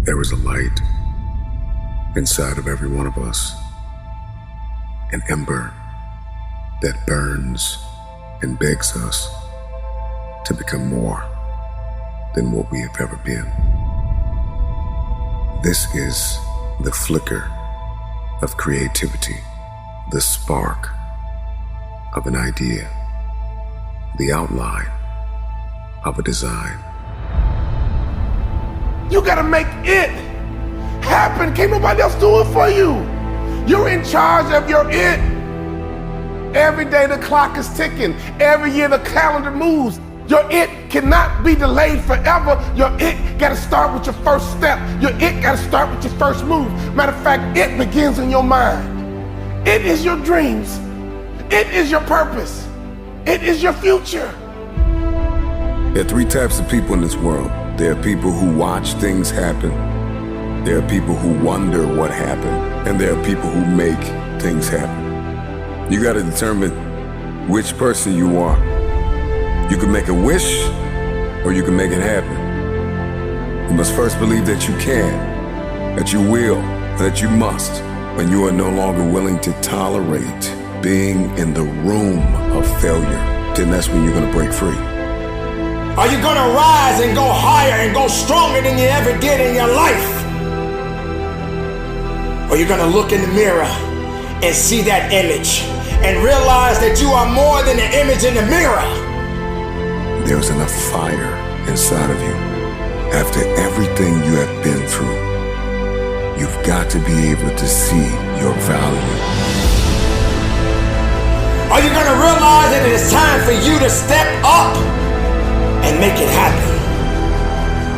There is a light inside of every one of us, an ember that burns and begs us to become more than what we have ever been. This is the flicker of creativity, the spark of an idea, the outline of a design. You gotta make it happen. Can't nobody else do it for you. You're in charge of your it. Every day the clock is ticking. Every year the calendar moves. Your it cannot be delayed forever. Your it gotta start with your first step. Your it gotta start with your first move. Matter of fact, it begins in your mind. It is your dreams. It is your purpose. It is your future. There are three types of people in this world. There are people who watch things happen. There are people who wonder what happened. And there are people who make things happen. You gotta determine which person you are. You can make a wish, or you can make it happen. You must first believe that you can, that you will, that you must, when you are no longer willing to tolerate being in the room of failure. Then that's when you're gonna break free. Are you gonna rise and go higher and go stronger than you ever did in your life? Or you're gonna look in the mirror and see that image and realize that you are more than the image in the mirror? There's enough fire inside of you. After everything you have been through, you've got to be able to see your value. Are you gonna realize that it is time for you to step up and make it happen?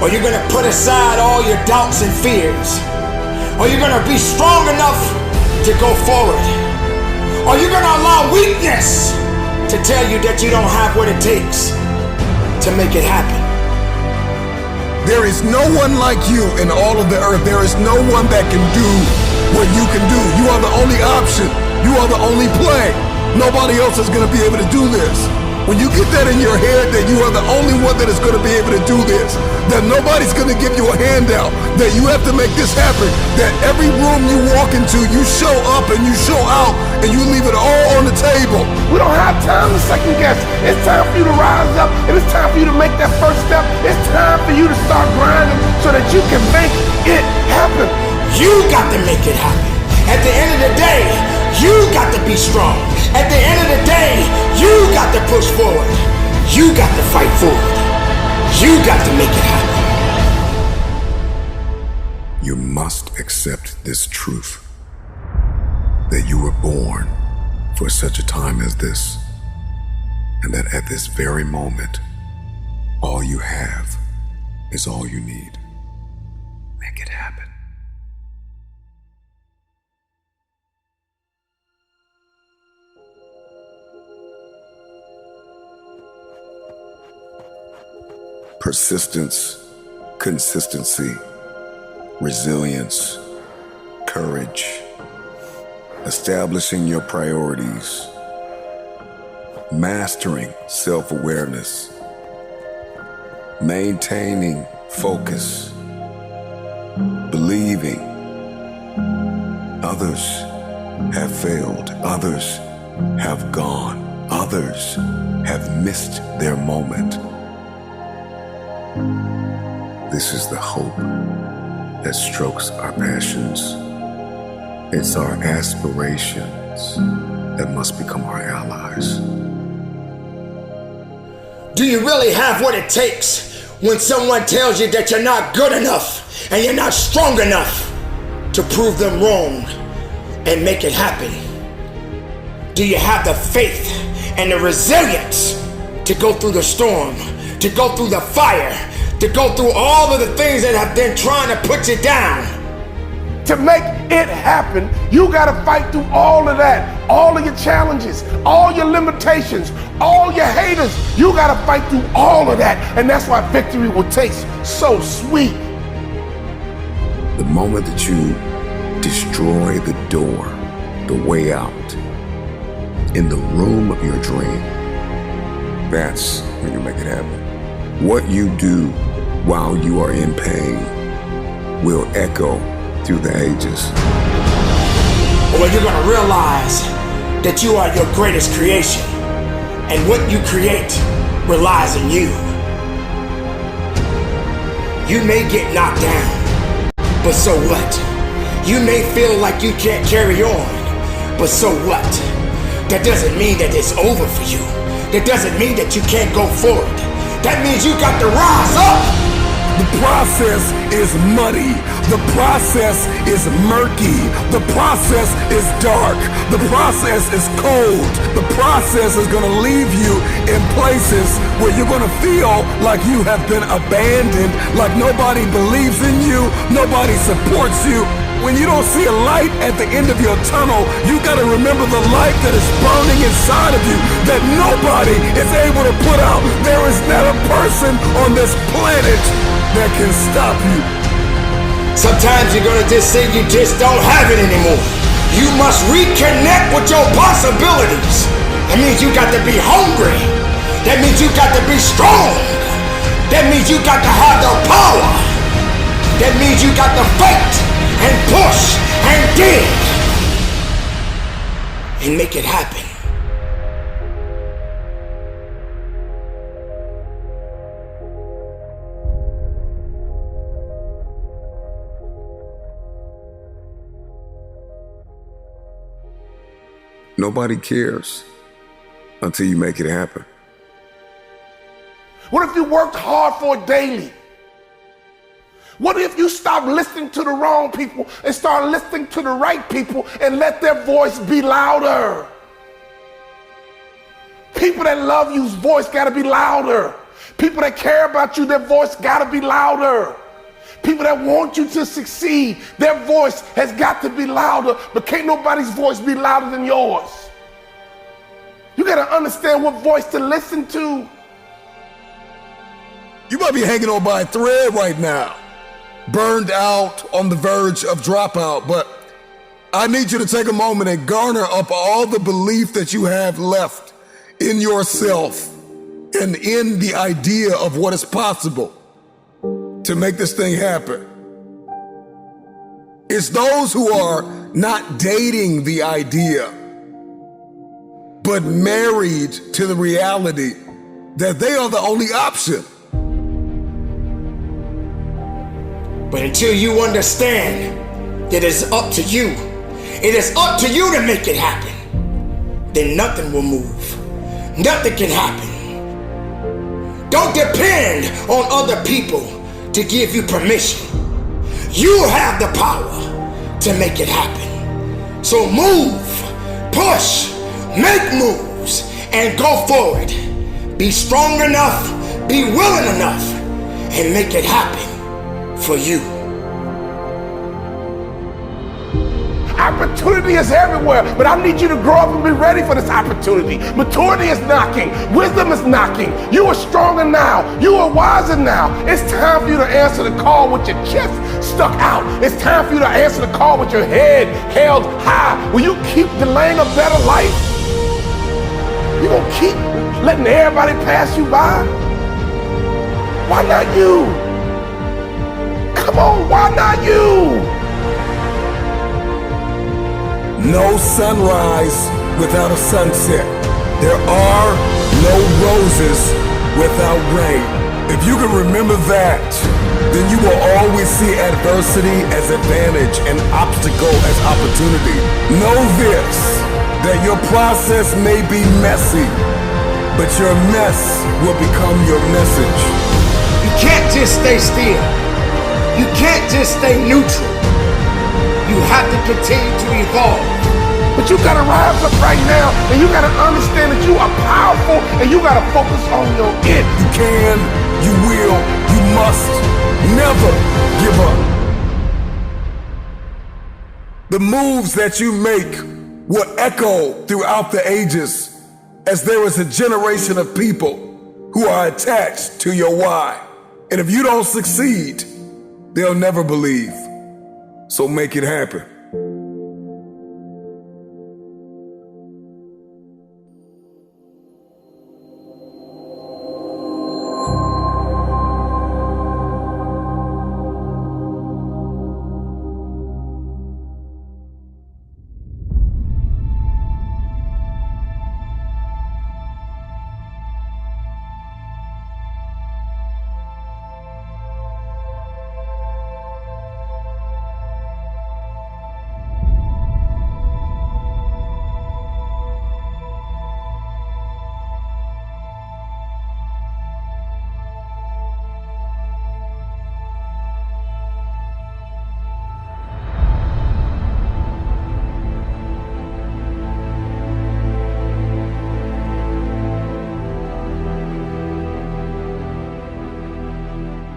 Or you're gonna put aside all your doubts and fears? Or you're gonna be strong enough to go forward? Or you're gonna allow weakness to tell you that you don't have what it takes to make it happen? There is no one like you in all of the earth. There is no one that can do what you can do. You are the only option. You are the only play. Nobody else is gonna be able to do this. When you get that in your head that you are the only one that is going to be able to do this, that nobody's going to give you a handout, that you have to make this happen, that every room you walk into, you show up and you show out and you leave it all on the table. We don't have time to second guess. It's time for you to rise up, and it's time for you to make that first step. It's time for you to start grinding so that you can make it happen. You got to make it happen. At the end of the day, you got to be strong. At the end of the day, you got to push forward. You got to fight forward. You got to make it happen. You must accept this truth, that you were born for such a time as this, and that at this very moment, all you have is all you need. Make it happen. Persistence, consistency, resilience, courage, establishing your priorities, mastering self-awareness, maintaining focus, believing. Others have failed, others have gone, others have missed their moment. This is the hope that strokes our passions. It's our aspirations that must become our allies. Do you really have what it takes when someone tells you that you're not good enough and you're not strong enough to prove them wrong and make it happen? Do you have the faith and the resilience to go through the storm, to go through the fire, to go through all of the things that have been trying to put you down? To make it happen, you gotta fight through all of that, all of your challenges, all your limitations, all your haters. You gotta fight through all of that, and that's why victory will taste so sweet. The moment that you destroy the door, the way out, in the room of your dream, that's when you make it happen. What you do while you are in pain will echo through the ages. Or you're gonna realize that you are your greatest creation, and what you create relies on you. You may get knocked down, but so what? You may feel like you can't carry on, but so what? That doesn't mean that it's over for you. That doesn't mean that you can't go forward. That means you got to rise up. The process is muddy. The process is murky. The process is dark. The process is cold. The process is going to leave you in places where you're going to feel like you have been abandoned, like nobody believes in you, nobody supports you. When you don't see a light at the end of your tunnel, you got to remember the light that is burning inside of you that nobody is able to put out. There is not a person on this planet that can stop you. Sometimes you're gonna just say you just don't have it anymore. You must reconnect with your possibilities. That means you got to be hungry. That means you got to be strong. That means you got to have the power. That means you got to fight and push and dig and make it happen. Nobody cares until you make it happen. What if you worked hard for it daily? What if you stop listening to the wrong people and start listening to the right people and let their voice be louder? People that love you's voice gotta be louder. People that care about you, their voice gotta be louder. People that want you to succeed, their voice has got to be louder, but can't nobody's voice be louder than yours. You gotta understand what voice to listen to. You might be hanging on by a thread right now, burned out, on the verge of dropout, but I need you to take a moment and garner up all the belief that you have left in yourself and in the idea of what is possible to make this thing happen. It's those who are not dating the idea, but married to the reality that they are the only option. But until you understand that it's up to you, it is up to you to make it happen, then nothing will move. Nothing can happen. Don't depend on other people to give you permission. You have the power to make it happen. So move, push, make moves, and go forward. Be strong enough, be willing enough, and make it happen for you. Opportunity is everywhere, but I need you to grow up and be ready for this opportunity. Maturity is knocking. Wisdom is knocking. You are stronger now. You are wiser now. It's time for you to answer the call with your chest stuck out. It's time for you to answer the call with your head held high. Will you keep delaying a better life? You gonna keep letting everybody pass you by? Why not you? Come on, why not you? No sunrise without a sunset. There are no roses without rain. If you can remember that, then you will always see adversity as advantage and obstacle as opportunity. Know this, that your process may be messy, but your mess will become your message. You can't just stay still. You can't just stay neutral. You have to continue to evolve. But you gotta rise up right now, and you gotta understand that you are powerful, and you gotta focus on your it. You can, you will, you must never give up. The moves that you make will echo throughout the ages, as there is a generation of people who are attached to your why. And if you don't succeed, they'll never believe. So make it happen.